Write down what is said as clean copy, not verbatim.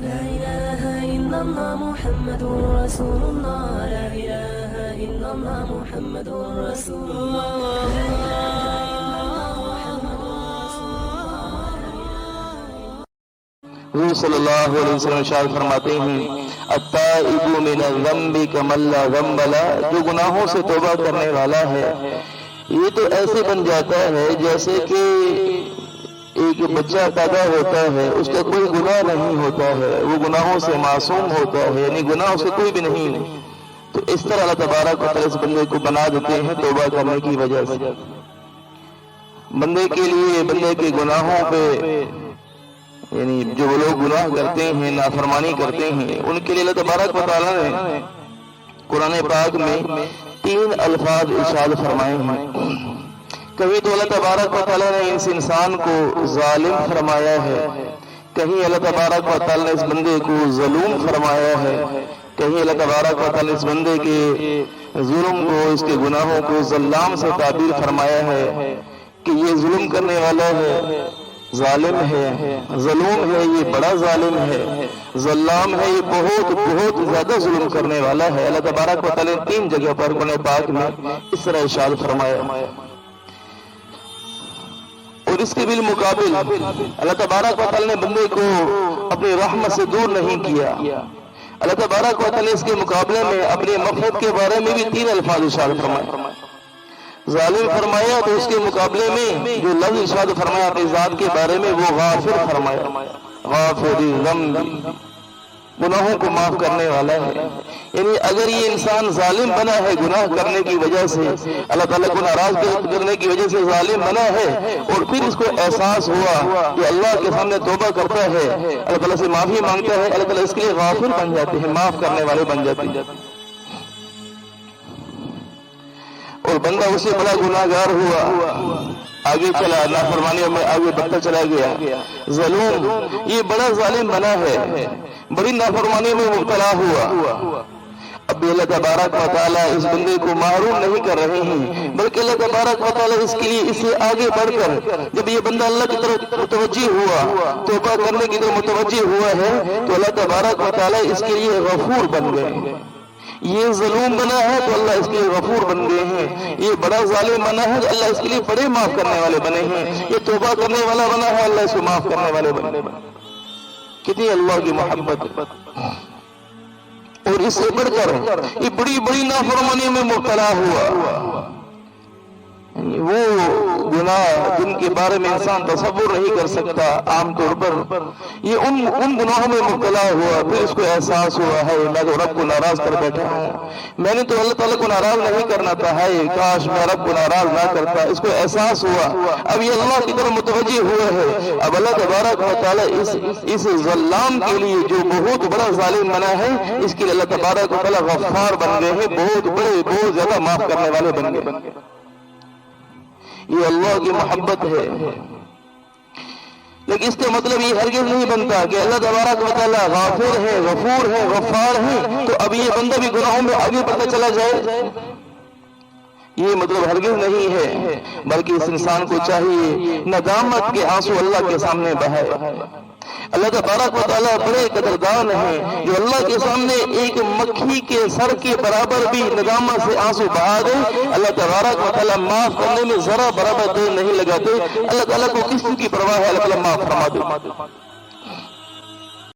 لا إله إلا الله محمد رسول الله لا إله إلا الله محمد رسول الله حضور صلی اللہ علیہ وسلم ارشاد فرماتے ہیں التائب من الذنب کمن لا ذنب له، جو گناہوں سے توبہ کرنے والا ہے یہ تو ایسے بن جاتا ہے جیسے کہ ایک بچہ پیدا ہوتا ہے، اس کا کوئی گناہ نہیں ہوتا ہے، وہ گناہوں سے معصوم ہوتا ہے، یعنی گناہ اسے کوئی بھی نہیں۔ تو اس طرح اللہ تبارک و تعالیٰ اس بندے کو بنا دیتے ہیں توبہ کرنے کی وجہ سے۔ بندے کے لیے بندے کے گناہوں پہ، یعنی جو لوگ گناہ کرتے ہیں، نافرمانی کرتے ہیں، ان کے لیے اللہ تبارک و تعالیٰ نے قرآن پاک میں 3 الفاظ ارشاد فرمائے ہیں۔ کہیں تو اللہ تبارک و تعالیٰ نے اس انسان کو ظالم فرمایا ہے، کہیں اللہ تبارک و تعالیٰ نے اس بندے کو ظلوم فرمایا ہے، کہیں اللہ تبارک و تعالیٰ نے اس بندے کے ظلم کو، اس کے گناہوں کو ظلام سے تعبیر فرمایا ہے کہ یہ ظلم کرنے والا ہے، ظالم ہے، ظلوم ہے، یہ بڑا ظالم ہے، ظلام ہے، یہ بہت بہت زیادہ ظلم کرنے والا ہے۔ اللہ تبارک و تعالیٰ نے 3 جگہ پر قرآن پاک میں اس طرح ارشاد فرمایا۔ اور اس کے بالمقابل اللہ تبارک و تعالیٰ نے بندے کو اپنی رحمت سے دور نہیں کیا۔ اللہ تبارک و تعالیٰ نے اس کے مقابلے میں اپنی مغفرت کے بارے میں بھی 3 الفاظ ارشاد فرمائے۔ ظالم فرمایا تو اس کے مقابلے میں جو لفظ ارشاد فرمایا اپنی ذات کے بارے میں وہ غافر فرمایا، غافر الذنب، گناہوں کو معاف کرنے والا ہے۔ یعنی اگر یہ انسان ظالم بنا ہے گناہ کرنے کی وجہ سے، اللہ تعالیٰ کو ناراض کرنے کی وجہ سے ظالم بنا ہے، اور پھر اس کو احساس ہوا کہ اللہ کے سامنے توبہ کرتا ہے، اللہ تعالیٰ سے معافی مانگتا ہے، اللہ تعالیٰ اس کے لیے غافر بن جاتے ہیں، معاف کرنے والے بن جاتے ہیں۔ اور بندہ اسے بڑا گناہگار ہوا، آگے چلا، نافرمانیوں میں آگے بڑھتا چلا گیا، ظلوم، یہ بڑا ظالم بنا ہے، بڑی نافرمانی میں مبتلا ہوا۔ اب اللہ تبارک و تعالیٰ اس بندے کو محروم نہیں کر رہے ہیں، بلکہ اللہ تبارک و تعالیٰ اس کے لیے اسے آگے بڑھ کر جب یہ بندہ اللہ کی طرف متوجہ ہوا، توبہ کرنے کی طرف متوجہ ہوا ہے، تو اللہ تبارک و تعالیٰ اس کے لیے غفور بن گئے۔ یہ ظلوم بنا ہے تو اللہ اس کے لیے غفور بن گئے ہیں، یہ بڑا ظالم بنا ہے تو اللہ اس کے لیے بڑے معاف کرنے والے بنے ہیں، یہ توبہ کرنے والا بنا ہے اللہ اس کو معاف کرنے والے بنے۔ کتنی اللہ کی محبت! اور اس سے بڑھ کر یہ بڑی بڑی نافرمانیوں میں مبتلا ہوا، وہ گناہ جن کے بارے میں انسان تصور نہیں کر سکتا عام طور پر، یہ ان گناہوں میں مبتلا ہوا، پھر اس کو احساس ہوا ہے میں تو رب کو ناراض کر بیٹھا ہوں، میں نے تو اللہ تعالیٰ کو ناراض نہیں کرنا تھا، ہے کاش میں رب کو ناراض نہ کرتا، اس کو احساس ہوا، اب یہ اللہ کی طرف متوجہ ہوا ہے۔ اب اللہ تبارک و تعالیٰ اس ظلام کے لیے جو بہت بڑا ظالم بنا ہے، اس کے لیے اللہ تبارک و تعالیٰ غفار بن گئے ہیں، بہت بڑے بہت زیادہ معاف کرنے والے بن گئے۔ یہ اللہ کی محبت ہے، لیکن اس کا مطلب یہ ہرگز نہیں بنتا کہ اللہ تبارک و تعالیٰ غافر ہے، غفور ہے، غفار ہے تو اب یہ بندہ بھی گناہوں میں آگے بڑھتا چلا جائے، یہ مطلب ہرگز نہیں ہے، بلکہ اس انسان کو چاہیے ندامت کے آنسو اللہ کے سامنے بہائے۔ اللہ تبارک و تعالیٰ بڑے قدردان ہیں، جو اللہ کے سامنے ایک مکھی کے سر کے برابر بھی ندامت سے آنسو بہا دے، اللہ تبارک و تعالیٰ معاف کرنے میں ذرا برابر دیر نہیں لگاتے، اللہ تعالیٰ کو کس کی پرواہ ہے، اللہ تعالیٰ معاف فرما دے۔